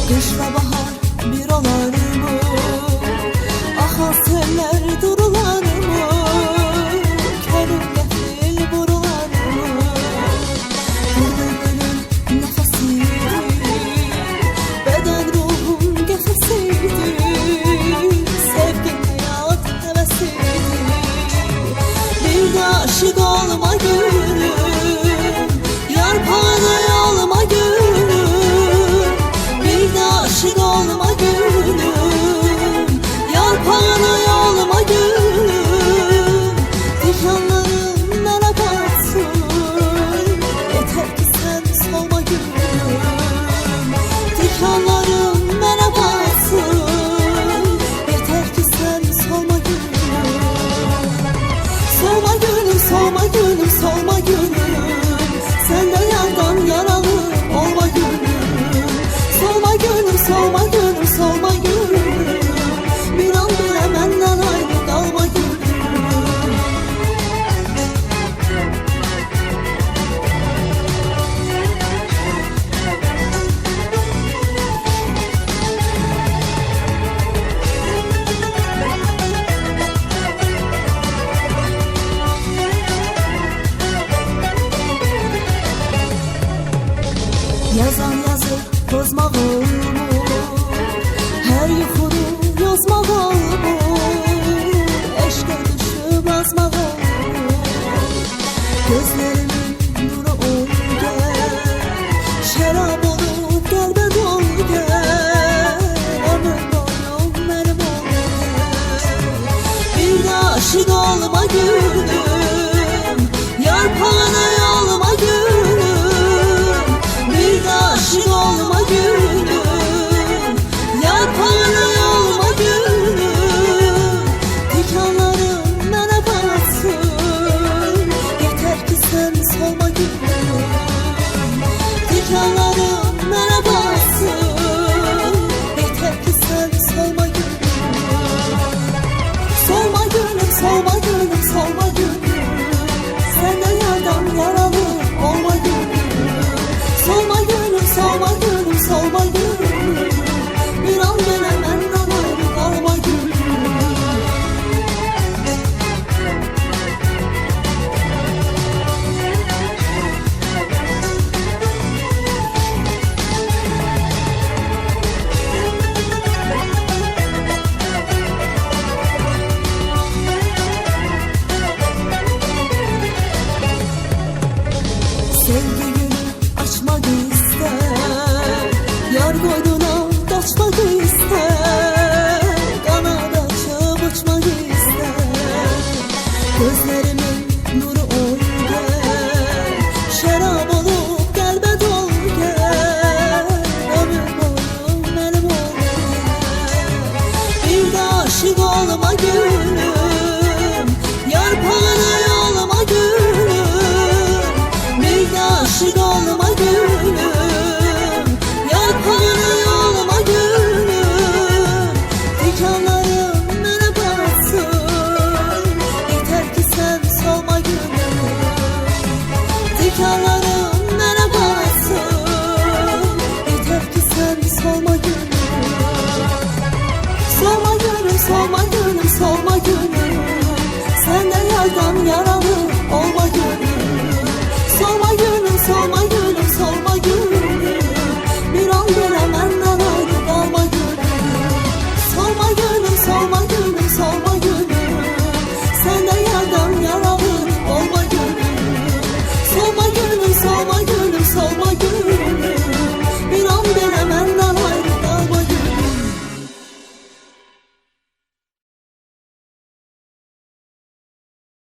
Kışla bahar bir olar mı? Ahan seller durular mı? Kerim gafil burular mı? Bülbülün nefesiydi, beden ruhum gefesiydi. Sevgin hayat hevesiydi. Bir de aşık olma gülüm, yarpağına yolma gülüm. Aşık olma gülüm, yarpağına yolma gülüm. Dikanlarım bana batsın, yeter ki sen solma gülüm. Dikanlarım bana batsın, yeter ki sen solma gülüm. Solma gülüm, solma gülüm, solma gülüm. Senden yandan yaralı olma gülüm. Solma gülüm, solma gülüm, solma gülüm. Bir an bile benden ayrı kalma gülüm. Yazan yazır bozmağımı, her yuxunu yazmağımı, eşqə düşüb azmağımı. Gözlərimin nuru ol gəl, şərab olub qəlbə dol gəl. Ömür boyu mənim ol gəl. Bir də aşık olma gülüm, yarpağına yolma gülüm. Bir de aşık olma gülüm, yarpağına yolma gülüm. Dikanlarım bana batsın, yeter ki sen solma gülüm. Dikanlarım bana batsın, yeter ki sen solma gülüm. Solma gülüm, solma gülüm, solma gülüm. Senden yardan yaralı olma gülüm. Solma gülüm, solma gülüm, solma gülüm. Bir an bile benden ayrı kalma gülüm. Sevgi gülü açmak ister, yar koynuna kaçmak ister. Kanat açıp uçmak ister. Gözlerimin nuru ol gel, şərab olup qəlbə dol gel. Ömür boyu mənim ol gel. Bir də aşık olma gülüm, yarpağına yolma gülüm. Bir de aşık olma gülüm, yarpağına yolma gülüm. Dikanlarım bana batsın, yeter ki sen solma gülüm. Dikanlarım bana batsın, yeter ki sen solma gülüm.